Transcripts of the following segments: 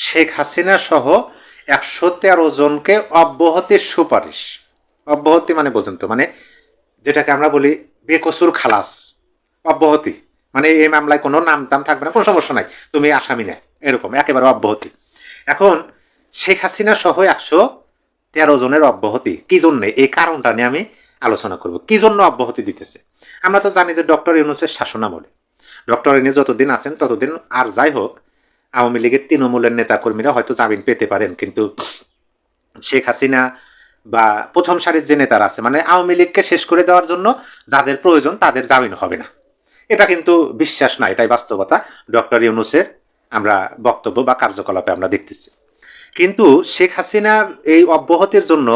শেখ হাসিনা সহ ১১৩ জনকে অব্যাহতির সুপারিশ। অব্যাহতি মানে বোঝেন তো, মানে যেটাকে আমরা বলি বেকসুর খালাস। অব্যাহতি মানে এই মামলায় কোনো নাম টাম থাকবে না, কোনো সমস্যা নাই, তুমি আসামি না, এরকম একেবারে অব্যাহতি। এখন শেখ হাসিনা সহ ১১৩ জনের অব্যাহতি কি জন্য, এই কারণটা নিয়ে আমি আলোচনা করব। কি জন্য অব্যাহতি দিতেছে? আমরা তো জানি যে ডক্টর ইউনূসের শাসনামলে ডক্টর ইউনূস যতদিন আছেন ততদিন, আর যাই হোক আওয়ামী লীগের তৃণমূলের নেতাকর্মীরা হয়তো জামিন পেতে পারেন, কিন্তু শেখ হাসিনা বা প্রথম সারির যে নেতারা আছে, মানে আওয়ামী লীগকে শেষ করে দেওয়ার জন্য যাদের প্রয়োজন তাদের জামিন হবে না। এটা কিন্তু বিশ্বাস না, এটাই বাস্তবতা ডক্টর ইউনূসের আমরা বক্তব্য বা কার্যকলাপে আমরা দেখতেছি। কিন্তু শেখ হাসিনার এই অব্যাহতির জন্য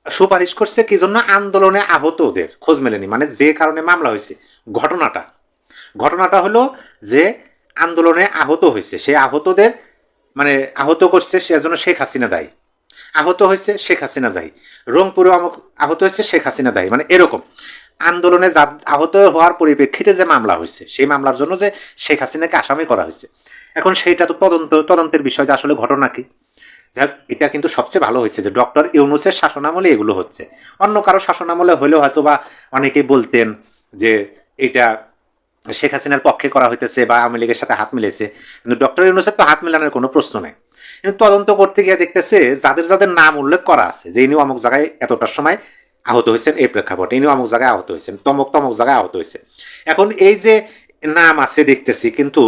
সুপারিশ করছে কি জন্য? আন্দোলনে আহতদের খোঁজ মেলেনি, মানে যে কারণে মামলা হয়েছে ঘটনাটা হলো যে আন্দোলনে আহত হয়েছে, সেই আহতদের মানে আহত করছে সেজন্য শেখ হাসিনা দায়ী, আহত হয়েছে শেখ হাসিনা দায়ী, রংপুরে আহত হয়েছে শেখ হাসিনা দায়ী, মানে এরকম আন্দোলনে আহত হওয়ার পরিপ্রেক্ষিতে যে মামলা হয়েছে সেই মামলার জন্য যে শেখ হাসিনাকে আসামি করা হয়েছে। এখন সেইটা তো তদন্তের বিষয় যে আসলে ঘটনা কি। এটা কিন্তু সবচেয়ে ভালো হয়েছে যে ডক্টর ইউনূসের শাসনামলে এগুলো হচ্ছে। অন্য কারো শাসনামলে হলেও হয়তো বা অনেকেই বলতেন যে এটা শেখ হাসিনার পক্ষে করা হইতেছে বা আওয়ামী লীগের সাথে হাত মিলেছে, কিন্তু ডক্টর ইউনূসের তো হাত মেলানোর কোনো প্রশ্ন নেই। কিন্তু তদন্ত করতে গিয়ে দেখতেছে যাদের যাদের নাম উল্লেখ করা আছে যে ইনি অমুক জায়গায় এতটার সময় আহত হয়েছেন, এই প্রেক্ষাপটে ইনি অমুক জায়গায় আহত হয়েছেন, তমক জায়গায় আহত হয়েছে। এখন এই যে নাম আছে দেখতেছি, কিন্তু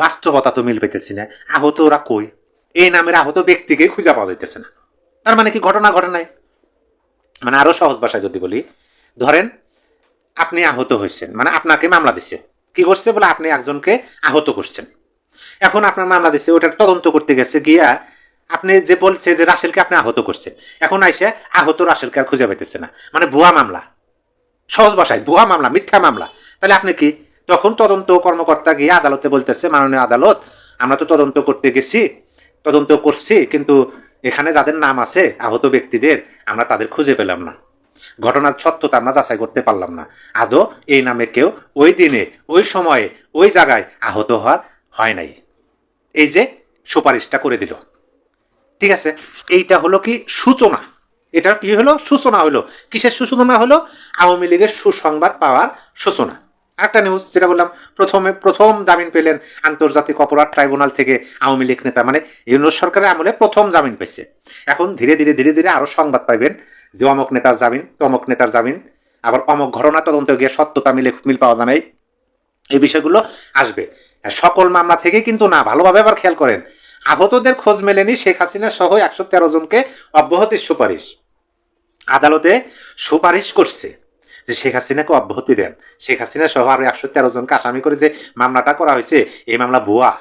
বাস্তবতা তো মিল পেতেছি না। আহত ওরা কই? এই নামের আহত ব্যক্তিকে খুঁজে পাওয়া যাইতেছে না। তার মানে কি ঘটনা ঘটে নাই? মানে আরো সহজ ভাষায় যদি বলি, ধরেন আপনি আহত হয়েছেন, মানে আপনাকে মামলা দিচ্ছে, কি করছে বলে আপনি একজনকে আহত করছেন। এখন আপনার মামলা দিচ্ছে, ওটার তদন্ত করতে গেছে গিয়া আপনি যে বলছে যে রাসেলকে আপনি আহত করছেন, এখন আইসে আহত রাসেলকে আর খুঁজে পাইতেছে না, মানে ভুয়া মামলা। সহজ ভাষায় ভুয়া মামলা, মিথ্যা মামলা। তাহলে আপনি কি তখন তদন্ত কর্মকর্তা গিয়ে আদালতে বলতেছে, মাননীয় আদালত আমরা তো তদন্ত করতে গেছি, তদন্ত করছি, কিন্তু এখানে যাদের নাম আছে আহত ব্যক্তিদের আমরা তাদের খুঁজে পেলাম না, ঘটনার সত্যতা আমরা যাচাই করতে পারলাম না, আদৌ এই নামে কেউ ওই দিনে ওই সময়ে ওই জায়গায় আহত হওয়ার হয় নাই। এই যে সুপারিশটা করে দিল, ঠিক আছে, এইটা হলো কি সূচনা। এটা কি হলো? সূচনা হলো। কিসের সূচনা হলো? আওয়ামী লীগের সুসংবাদ পাওয়ার সূচনা। একটা নিউজ যেটা বললাম, প্রথম জামিন পেলেন আন্তর্জাতিক অপরাধ ট্রাইব্যুনাল থেকে আওয়ামী লীগ নেতা, মানে ইউনূস সরকারের আমলে প্রথম জামিন পেয়েছে। এখন ধীরে ধীরে আরো সংবাদ পাইবেন যে অমক নেতার জামিন, তমক নেতার জামিন, আবার অমক ঘটনা তদন্ত গিয়ে সত্যতা মিল পাওয়া যায়, এই বিষয়গুলো আসবে। সকল মামলা থেকে কিন্তু না, ভালোভাবে আবার খেয়াল করেন, আহতদের খোঁজ মেলেনি শেখ হাসিনা সহ ১১৩ জনকে অব্যাহতির সুপারিশ। আদালতে সুপারিশ করছে যে শেখ হাসিনাকে অব্যাহতি দেন। শেখ হাসিনা সহ আরো ১১৩ জনকে আসামি করে যে মামলাটা করা হয়েছে, এই মামলা ভুয়া,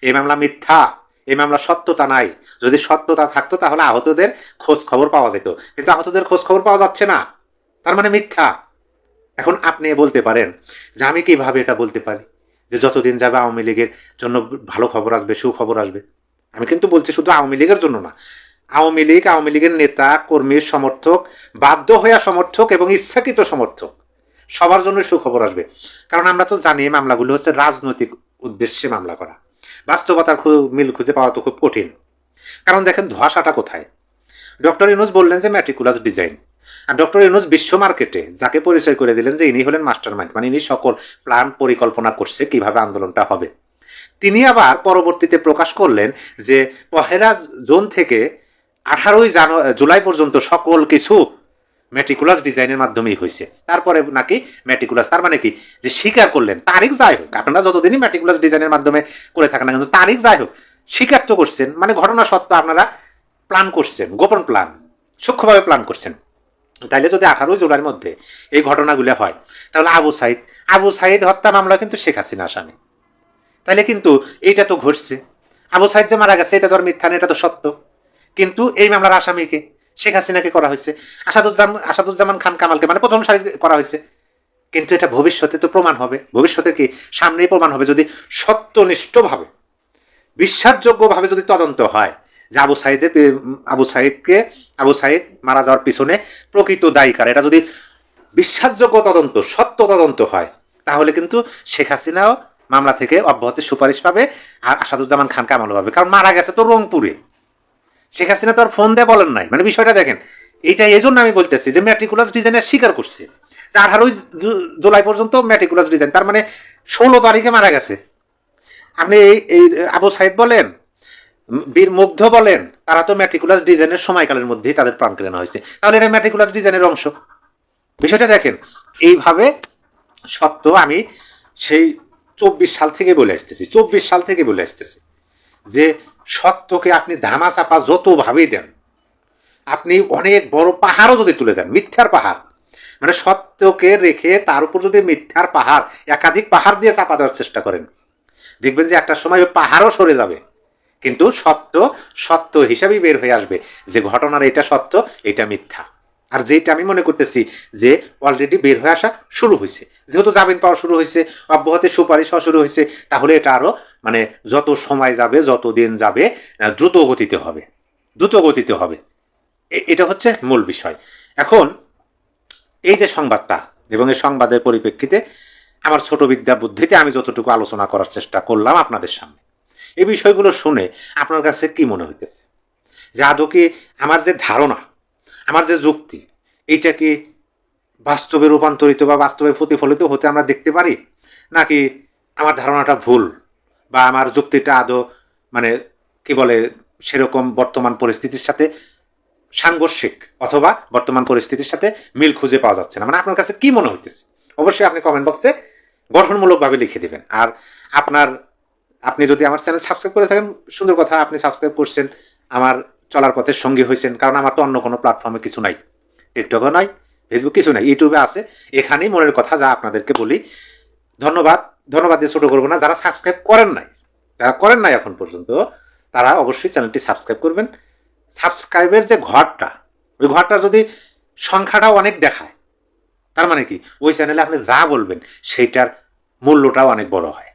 এই মামলা মিথ্যা, এই মামলা সত্যতা নাই। যদি সত্যতা থাকতো তাহলে আহতদের খোঁজ খবর পাওয়া যেত, কিন্তু আহতদের খোঁজ খবর পাওয়া যাচ্ছে না, তার মানে মিথ্যা। এখন আপনি বলতে পারেন যে আমি কিভাবে এটা বলতে পারি যে যতদিন যাবে আওয়ামী লীগের জন্য ভালো খবর আসবে, সুখবর আসবে। আমি কিন্তু বলছি শুধু আওয়ামী লীগের জন্য না, আওয়ামী লীগের নেতা কর্মীর সমর্থক, বাধ্য হইয়া সমর্থক এবং ইচ্ছাকৃত সমর্থক, সবার জন্য সুখবর আসবে। কারণ আমরা তো জানি মামলাগুলো হচ্ছে রাজনৈতিক উদ্দেশ্যে মামলা করা। বাস্তবতার মিল খুঁজে পাওয়া তো খুব কঠিন। কারণ দেখেন ধোঁয়াশাটা কোথায়। ডক্টর ইউনূস বললেন যে ম্যাট্রিকুলাস ডিজাইন, আর ডক্টর ইউনূস বিশ্ব মার্কেটে যাকে পরিচয় করে দিলেন যে ইনি হলেন মাস্টার মাইন্ড, মানে ইনি সকল প্ল্যান পরিকল্পনা করছে কিভাবে আন্দোলনটা হবে। তিনি আবার পরবর্তীতে প্রকাশ করলেন যে ১লা জুন থেকে ১৮ই জুলাই পর্যন্ত সকল কিছু ম্যাট্রিকুলাস ডিজাইনের মাধ্যমেই হয়েছে। তারপরে নাকি ম্যাট্রিকুলাস, তার মানে কি যে স্বীকার করলেন, তারিখ যাই হোক, আপনারা যতদিনই ম্যাট্রিকুলাস ডিজাইনের মাধ্যমে করে থাকেন না কিন্তু তারিখ যাই হোক, স্বীকার তো করছেন, মানে ঘটনা সত্য আপনারা প্ল্যান করছেন, গোপন প্ল্যান, সূক্ষ্মভাবে প্ল্যান করছেন। তাইলে যদি ১৮ জুলাইয়ের মধ্যে এই ঘটনাগুলো হয়, তাহলে আবু সাইদ হত্যা মামলা কিন্তু শেখ হাসিনা আসামি। তাইলে কিন্তু এইটা তো ঘটছে, আবু সাইদ যে মারা গেছে এটা তো আর মিথ্যা না, এটা তো সত্য। কিন্তু এই মামলার আসামিকে শেখ হাসিনাকে করা হয়েছে, আসাদুজ্জামান খান কামালকে মানে প্রথম সারি করা হয়েছে। কিন্তু এটা ভবিষ্যতে তো প্রমাণ হবে, ভবিষ্যতে কি সামনেই প্রমাণ হবে, যদি সত্যনিষ্ঠভাবে বিশ্বাসযোগ্যভাবে যদি তদন্ত হয় যে আবু সাইদ মারা যাওয়ার পিছনে প্রকৃত দায়ীকার, এটা যদি বিশ্বাসযোগ্য তদন্ত, সত্য তদন্ত হয়, তাহলে কিন্তু শেখ হাসিনাও মামলা থেকে অব্যাহতির সুপারিশ পাবে, আর আসাদুজ্জামান খান কামালও পাবে, কারণ মারা গেছে তো রংপুরে। শেখ হাসিনা তো আর ফোন দিয়ে বলেন নাই, মানে বিষয়টা দেখেন। এইটা এই জন্য আমি বলতেছি যে ম্যাট্রিকুলাস ডিজাইনের স্বীকার করছে যে 18 জুলাই পর্যন্ত ম্যাট্রিকুলাস ডিজাইন, তার মানে 16 তারিখে মারা গেছে। আপনি এই আবু সাইদ বলেন, বীর মুগ্ধ বলেন, তারা তো ম্যাট্রিকুলাস ডিজাইনের সময়কালের মধ্যেই তাদের প্রাণ কেড়ে হয়েছে, তাহলে এটা ম্যাট্রিকুলাস ডিজাইনের অংশ। বিষয়টা দেখেন এইভাবে। সত্য আমি সেই 24 সাল থেকে বলে আসতেছি, 24 সাল থেকে বলে আসতেছি যে সত্যকে আপনি ধামা চাপা যতভাবেই দেন, আপনি অনেক বড় পাহাড়ও যদি তুলে দেন, মিথ্যার পাহাড়, মানে সত্যকে রেখে তার উপর যদি মিথ্যার পাহাড়, একাধিক পাহাড় দিয়ে চাপা দেওয়ার চেষ্টা করেন, দেখবেন যে একটা সময় ওই পাহাড়ও সরে যাবে, কিন্তু সত্য সত্য হিসাবেই বের হয়ে আসবে যে ঘটনার এটা সত্য, এটা মিথ্যা। আর যেটা আমি মনে করতেছি যে অলরেডি বের হয়ে আসা শুরু হয়েছে, যেহেতু জামিন পাওয়া শুরু হয়েছে, অব্যাহতির সুপারিশ হওয়া শুরু হয়েছে, তাহলে এটা আরো মানে যত সময় যাবে, যত দিন যাবে, দ্রুত গতিতে হবে, দ্রুত গতিতে হবে। এটা হচ্ছে মূল বিষয়। এখন এই যে সংবাদটা, এবং এই সংবাদের পরিপ্রেক্ষিতে আমার ছোট বিদ্যা বুদ্ধিতে আমি যতটুকু আলোচনা করার চেষ্টা করলাম আপনাদের সামনে, এই বিষয়গুলো শুনে আপনার কাছে কি মনে হইতেছে? যে আদৌ কি আমার যে ধারণা, আমার যে যুক্তি, এইটা কি বাস্তবে রূপান্তরিত বা বাস্তবে প্রতিফলিত হতে আমরা দেখতে পারি, নাকি আমার ধারণাটা ভুল, বা আমার যুক্তিটা আদৌ মানে কি বলে সেরকম বর্তমান পরিস্থিতির সাথে সাংঘর্ষিক, অথবা বর্তমান পরিস্থিতির সাথে মিল খুঁজে পাওয়া যাচ্ছে না? মানে আপনার কাছে কি মনে হইতেছে অবশ্যই আপনি কমেন্ট বক্সে গঠনমূলকভাবে লিখে দিবেন। আর আপনি যদি আমার চ্যানেল সাবস্ক্রাইব করে থাকেন, সুন্দর কথা, আপনি সাবস্ক্রাইব করছেন, আমার চলার পথের সঙ্গী হয়েছেন, কারণ আমার তো অন্য কোনো প্ল্যাটফর্মে কিছু নাই, টিকটকও নাই, ফেসবুক কিছু নাই, ইউটিউবে আছে, এখানেই মনের কথা যা আপনাদেরকে বলি। ধন্যবাদ। ধন্যবাদ দিয়ে ছোট করবো না। যারা সাবস্ক্রাইব করেন নাই, যারা করেন নাই এখন পর্যন্ত, তারা অবশ্যই চ্যানেলটি সাবস্ক্রাইব করবেন। সাবস্ক্রাইবের যে ঘরটা, ওই ঘরটা যদি সংখ্যাটাও অনেক দেখায়, তার মানে কি ওই চ্যানেলে আপনি যা বলবেন সেইটার মূল্যটাও অনেক বড় হয়।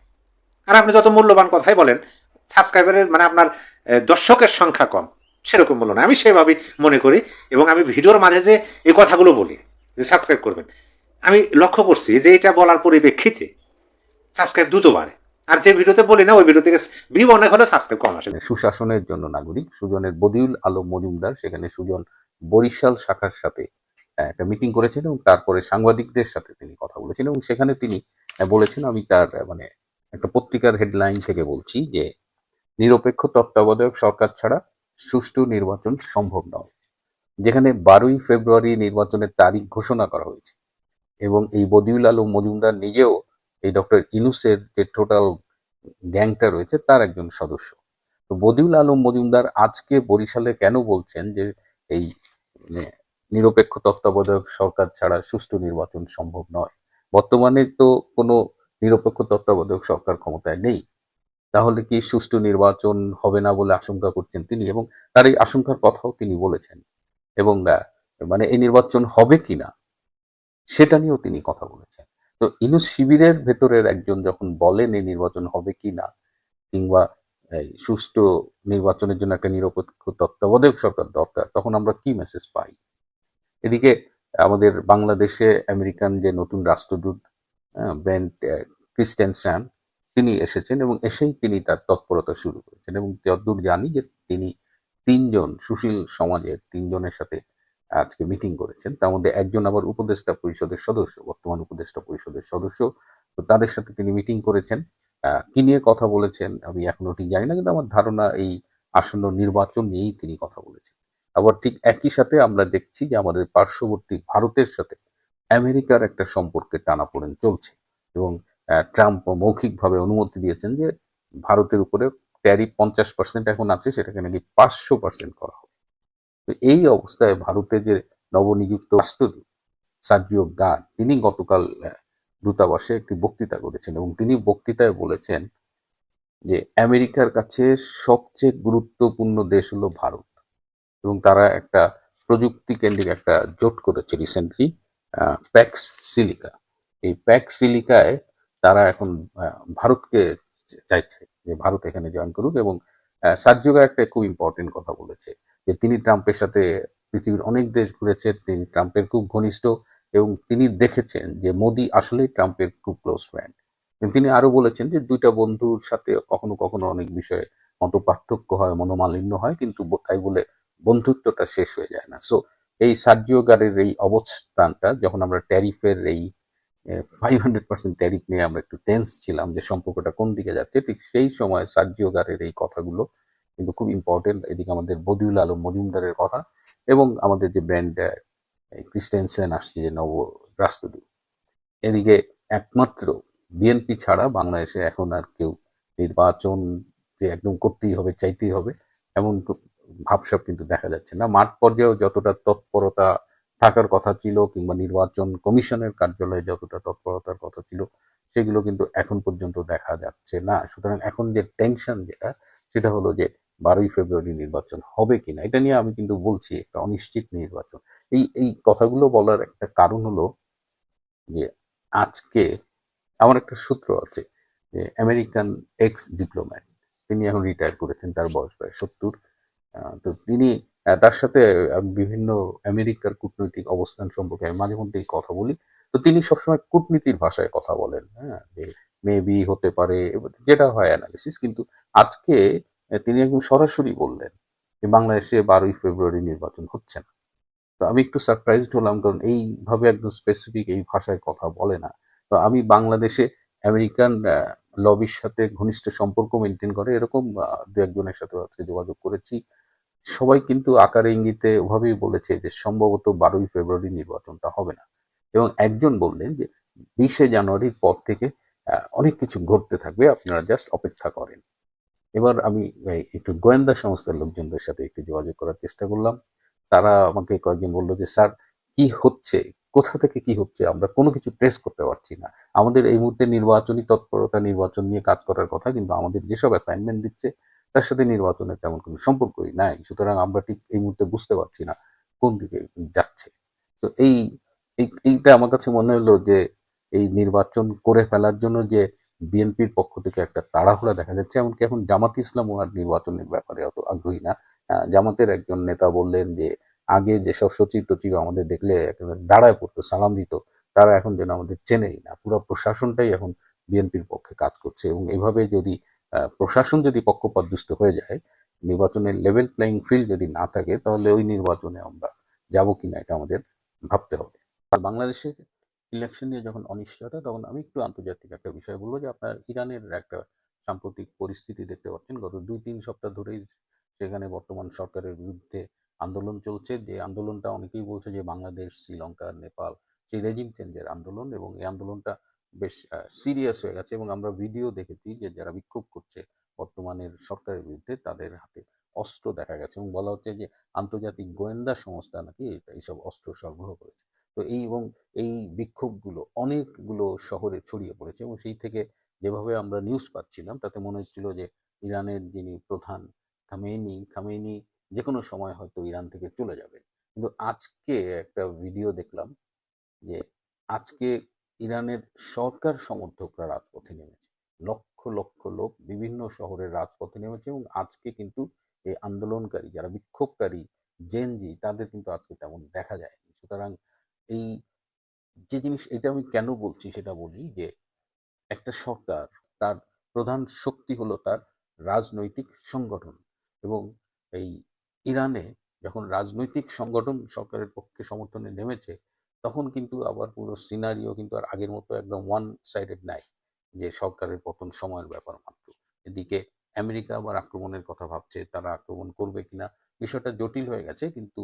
আর আপনি যত মূল্যবান কথাই বলেন, সাবস্ক্রাইবারের মানে আপনার দর্শকের সংখ্যা কম, সেরকম বলো না, আমি সেভাবেই মনে করি। এবং আমি ভিডিওর মাঝে যে এই কথাগুলো বলি যে সাবস্ক্রাইব করবেন, আমি লক্ষ্য করছি যে এটা বলার পরিপ্রেক্ষিতে সাবস্ক্রাইব দ্রুত বাড়ে, আর যে ভিডিওতে বলি না ওই ভিডিও থেকে ভিউ অনেক হলে সাবস্ক্রাইব কম আসে। সুশাসনের জন্য নাগরিক সুজনের বদিউল আলম মজুমদার, সেখানে সুজন বরিশাল শাখার সাথে একটা মিটিং করেছেন এবং তারপরে সাংবাদিকদের সাথে তিনি কথা বলেছেন এবং সেখানে তিনি বলেছেন, আমি তার মানে একটা পত্রিকার হেডলাইন থেকে বলছি, যে নিরপেক্ষ তত্ত্বাবধায়ক সরকার ছাড়া সুষ্ঠু নির্বাচন সম্ভব নয়। যেখানে 12ই ফেব্রুয়ারি নির্বাচনের তারিখ ঘোষণা করা হয়েছে এবং এই বদিউল আলম মজুমদার নিজেও এই ডক্টর ইনুসের যে টোটাল গ্যাংটা রয়েছে তার একজন সদস্য। তো বদিউল আলম মজুমদার আজকে বরিশালে কেন বলছেন যে এই মানে নিরপেক্ষ তত্ত্বাবধায়ক সরকার ছাড়া সুষ্ঠু নির্বাচন সম্ভব নয়? বর্তমানে তো কোনো নিরপেক্ষ তত্ত্বাবধায়ক সরকার ক্ষমতায় নেই, তাহলে কি সুষ্ঠু নির্বাচন হবে না বলে আশঙ্কা করছেন তিনি, এবং তার এই আশঙ্কার কথাও তিনি বলেছেন। এবং মানে এই নির্বাচন হবে কিনা সেটা নিয়েও তিনি কথা বলেছেন। তো ইনুস শিবিরের ভেতরের একজন যখন বলেন এই নির্বাচন হবে কি না, কিংবা এই সুষ্ঠু নির্বাচনের জন্য একটা নিরপেক্ষ তত্ত্বাবধায়ক সরকার দরকার, তখন আমরা কি মেসেজ পাই? এদিকে আমাদের বাংলাদেশে আমেরিকান যে নতুন রাষ্ট্রদূত ব্রেন্ট ক্রিস্টেনসেন, তিনি এসেছেন এবং এসেই তিনি তার তৎপরতা শুরু করেছেন এবং যতদূর জানি যে তিনি 3জন সুশীল সমাজের 3জনের সাথে আজকে মিটিং করেছেন। তার মধ্যে একজন আবার উপদেষ্টা পরিষদের সদস্য, বর্তমান উপদেষ্টা পরিষদের সদস্য। তো তাদের সাথে তিনি মিটিং করেছেন। কি নিয়ে কথা বলেছেন আমি এখনো ঠিক জানি না, কিন্তু আমার ধারণা এই আসন্ন নির্বাচন নিয়েই তিনি কথা বলেছেন। আবার ঠিক একই সাথে আমরা দেখছি যে আমাদের পার্শ্ববর্তী ভারতের সাথে আমেরিকার একটা সম্পর্কের টানাপোড়েন চলছে এবং ট্রাম্প মৌখিকভাবে অনুমতি দিয়েছেন যে ভারতের উপরে ট্যারিফ 50% এখন আছে, সেটাকে নাকি 500% করা হবে। তো এই অবস্থায় ভারতের যে নবনিযুক্ত রাষ্ট্রদূত সার্জিও গার, তিনি গতকাল দূতাবাসে একটি বক্তৃতা করেছেন এবং তিনি বক্তৃতায় বলেছেন যে আমেরিকার কাছে সবচেয়ে গুরুত্বপূর্ণ দেশ হলো ভারত এবং তারা একটা প্রযুক্তি কেন্দ্রিক একটা জোট করেছে রিসেন্টলি, প্যাক্স সিলিকা। এই প্যাক্স সিলিকায় তারা এখন ভারতকে চাইছে যে ভারত এখানে জয়েন করুক। এবং সার্জিও একটা খুব ইম্পর্টেন্ট কথা বলেছে যে তিনি ট্রাম্পের সাথে পৃথিবীর অনেক দেশ ঘুরেছেন, তিনি ট্রাম্পের খুব ঘনিষ্ঠ এবং তিনি দেখেছেন যে মোদি আসলেই ট্রাম্পের খুব ক্লোজ ফ্রেন্ড। তিনি আরো বলেছেন যে দুইটা বন্ধুর সাথে কখনো কখনো অনেক বিষয়ে মতপার্থক্য হয়, মনোমালিন্য হয়, কিন্তু তাই বলে বন্ধুত্বটা শেষ হয়ে যায় না। সো এই সার্জিও গারের এই অবস্থানটা, যখন আমরা ট্যারিফের এই 500% ট্যারিফ নিয়ে আমরা একটু টেন্স ছিলাম যে সম্পর্কটা কোন দিকে যাচ্ছে, ঠিক সেই সময় সার্জিও গারের এই কথাগুলো কিন্তু খুব ইম্পর্টেন্ট। এদিকে আমাদের বদিউল আলম মজুমদারের কথা, এবং আমাদের যে ব্র্যান্ড ক্রিস্টেনসেন আসছে যে নব রাষ্ট্রদূত, এদিকে একমাত্র বিএনপি ছাড়া বাংলাদেশে এখন আর কেউ নির্বাচন যে একদম করতেই হবে, চাইতেই হবে, এমন ভাবসাব কিন্তু দেখা যাচ্ছে না। মাঠ পর্যায়েও যতটা তৎপরতা থাকার কথা ছিল, কিংবা নির্বাচন কমিশনের কার্যালয়ে যতটা তৎপরতার কথা ছিল, সেগুলো কিন্তু এখন পর্যন্ত দেখা যাচ্ছে না। সুতরাং এখন যে টেনশন যেটা, সেটা হলো যে 12ই ফেব্রুয়ারি নির্বাচন হবে কিনা। এটা নিয়ে আমি কিন্তু বলছি একটা অনিশ্চিত নির্বাচন। এই কথাগুলো বলার একটা কারণ হলো যে আজকে আমার একটা সূত্র আছে যে আমেরিকান এক্স ডিপ্লোম্যাট, তিনি এখন রিটায়ার করেছেন, তার বয়স প্রায় 70। তো তিনি তার সাথে বিভিন্ন আমেরিকার কূটনৈতিক অবস্থান সম্পর্কে আমি মাঝে মধ্যেই কথা বলি। তো তিনি সবসময় কূটনীতির ভাষায় কথা বলেন, হ্যাঁ, যে মেবি হতে পারে, যেটা হয় অ্যানালিসিস। কিন্তু আজকে তিনি একদম সরাসরি বললেন যে বাংলাদেশে 12ই ফেব্রুয়ারি নির্বাচন হচ্ছে না। তো আমি একটু সারপ্রাইজড হলাম, কারণ এইভাবে একদম স্পেসিফিক এই ভাষায় কথা বলে না। তো আমি বাংলাদেশে আমেরিকান লবির সাথে ঘনিষ্ঠ সম্পর্ক মেনটেন করে এরকম দু একজনের সাথে আজকে যোগাযোগ করেছি। সবাই কিন্তু আকারে ইঙ্গিতে ওভাবেই বলেছে যে সম্ভবত 12ই ফেব্রুয়ারি নির্বাচনটা হবে না। এবং একজন বললেন যে 20শে জানুয়ারির পর থেকে অনেক কিছু ঘটতে থাকবে, আপনারা জাস্ট অপেক্ষা করেন। এবার আমি একটু গোয়েন্দা সংস্থার লোকজনদের সাথে একটু যোগাযোগ করার চেষ্টা করলাম। তারা আমাকে কয়েকজন বলল যে স্যার, কি হচ্ছে, কোথা থেকে কি হচ্ছে, আমরা কোনো কিছু ট্রেস করতে পারছি না। আমাদের এই মুহূর্তে নির্বাচনী তৎপরতা, নির্বাচন নিয়ে কাজ করার কথা, কিন্তু আমাদের যেসব অ্যাসাইনমেন্ট দিচ্ছে তার সাথে নির্বাচনের তেমন কোনো সম্পর্কই নাই। সুতরাং আমরা ঠিক এই মুহূর্তে বুঝতে পারছি না কোন দিকে যাচ্ছে। তো এইটা আমার কাছে মনে হলো যে এই নির্বাচন করে ফেলার জন্য যে বিএনপির পক্ষ থেকে একটা তাড়াহুড়া দেখা যাচ্ছে। এমনকি এখন জামাত ইসলামও আর নির্বাচনের ব্যাপারে অত আগ্রহী না। জামাতের একজন নেতা বললেন যে আগে যেসব সচিব টচিব আমাদের দেখলে একেবারে দাঁড়ায় পড়তো, সালাম দিত, তারা এখন যেন আমাদের চেনেই না। পুরো প্রশাসনটাই এখন বিএনপির পক্ষে কাজ করছে, এবং এভাবে যদি প্রশাসন যদি পক্ষপাতদুষ্ট হয়ে যায়, নির্বাচনের লেভেল প্লেয়িং ফিল্ড যদি না থাকে, তাহলে ওই নির্বাচনে আমরা যাবো কিনা এটা আমাদের ভাবতে হবে। আর বাংলাদেশের ইলেকশন নিয়ে যখন অনিশ্চয়তা, তখন আমি একটু আন্তর্জাতিক একটা বিষয় বলবো যে আপনার ইরানের একটা সাম্প্রতিক পরিস্থিতি দেখতে পাচ্ছেন। গত 2-3 সপ্তাহ ধরেই সেখানে বর্তমান সরকারের বিরুদ্ধে আন্দোলন চলছে। যে আন্দোলনটা অনেকেই বলছে যে বাংলাদেশ, শ্রীলঙ্কা, নেপাল সেই রেজিম চেঞ্জের আন্দোলন, এবং এই আন্দোলনটা বেশ সিরিয়াস হয়ে গেছে। এবং আমরা ভিডিও দেখেছি যে যারা বিক্ষোভ করছে বর্তমানের সরকারের বিরুদ্ধে, তাদের হাতে অস্ত্র দেখা গেছে, এবং বলা হচ্ছে যে আন্তর্জাতিক গোয়েন্দা সংস্থা নাকি এইসব অস্ত্র সরবরাহ করেছে। তো এই বিক্ষোভগুলো অনেকগুলো শহরে ছড়িয়ে পড়েছে, এবং সেই থেকে যেভাবে আমরা নিউজ পাচ্ছিলাম তাতে মনে হচ্ছিল যে ইরানের যিনি প্রধান খামেনি যে কোনো সময় হয়তো ইরান থেকে চলে যাবেন। কিন্তু আজকে একটা ভিডিও দেখলাম যে আজকে ইরানের সরকার সমর্থকরা রাজপথে নেমেছে, লক্ষ লক্ষ লোক বিভিন্ন শহরের রাজপথে নেমেছে, এবং আজকে কিন্তু এই আন্দোলনকারী যারা বিক্ষোভকারী জেনজি, তাদের কিন্তু আজকে তেমন দেখা যায়নি। সুতরাং এই যে জিনিস, এটা আমি কেন বলছি সেটা বলি যে একটা সরকার, তার প্রধান শক্তি হলো তার রাজনৈতিক সংগঠন, এবং এই ইরানে যখন রাজনৈতিক সংগঠন সরকারের পক্ষে সমর্থনে নেমেছে, তখন কিন্তু আবার পুরো সিনারিও কিন্তু আর আগের মতো একদম ওয়ান সাইডেড নাই, যে সরকারের পতন সময়ের ব্যাপার মাত্র। এদিকে আমেরিকা আবার আক্রমণের কথা ভাবছে, তারা আক্রমণ করবে কিনা, বিষয়টা জটিল হয়ে গেছে। কিন্তু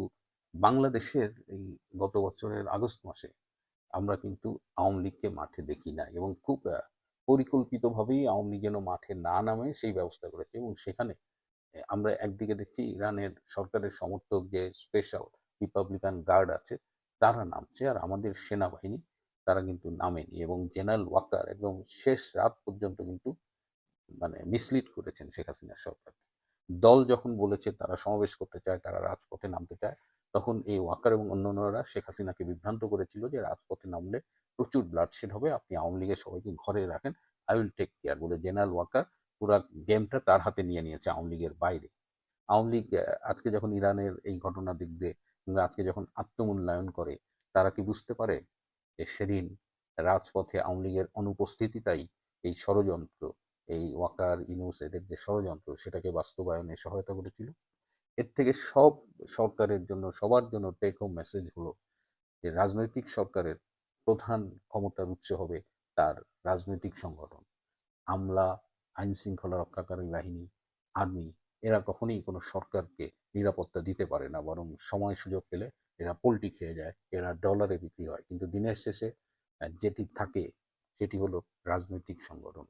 বাংলাদেশের এই গত বছরের আগস্ট মাসে আমরা কিন্তু আওয়ামী লীগকে মাঠে দেখি না, এবং খুব পরিকল্পিতভাবেই আওয়ামী লীগ যেন মাঠে না নামে সেই ব্যবস্থা করেছে। এবং সেখানে আমরা একদিকে দেখছি ইরানের সরকারের সমর্থক যে স্পেশাল রিপাবলিকান গার্ড আছে, তারা নামছে, আর আমাদের সেনাবাহিনী তারা কিন্তু নামেনি। এবং জেনারেল ওয়াকার একদম শেষ রাত পর্যন্ত কিন্তু মানে মিসলিড করেছেন শেখ হাসিনার সরকারকে। দল যখন বলেছে তারা সমাবেশ করতে চায়, তারা রাজপথে নামতে চায়, তখন এই ওয়াকার এবং অন্যান্যরা শেখ হাসিনাকে বিভ্রান্ত করেছিল যে রাজপথে নামলে প্রচুর ব্লাডশেড হবে, আপনি আওয়ামী লীগের সবাইকে ঘরে রাখেন, আই উইল টেক কেয়ার বলে জেনারেল ওয়াকার পুরা গেমটা তার হাতে নিয়ে নিয়েছে আওয়ামী লীগের বাইরে। আওয়ামী লীগ আজকে যখন ইরানের এই ঘটনা দেখবে, কিংবা আজকে যখন আত্মমূল্যায়ন করে, তারা কি বুঝতে পারে যে সেদিন রাজপথে আওয়ামী লীগের অনুপস্থিতিটাই এই ষড়যন্ত্র, এই ওয়াকার ইউনূস এদের যে ষড়যন্ত্র সেটাকে বাস্তবায়নে সহায়তা করেছিল। এর থেকে সব সরকারের জন্য, সবার জন্য টেক হোম মেসেজ হলো যে রাজনৈতিক সরকারের প্রধান ক্ষমতার উৎস হবে তার রাজনৈতিক সংগঠন। আমলা, আইন শৃঙ্খলা রক্ষাকারী বাহিনী, আর্মি, এরা কখনোই কোনো সরকারকে নিরাপত্তা দিতে পারে না, বরং সময় সুযোগ পেলে এরা পোল্টি খেয়ে যায়, এরা ডলারে বিক্রি হয়। কিন্তু দিনের শেষে যেটি থাকে সেটি হলো রাজনৈতিক সংগঠন।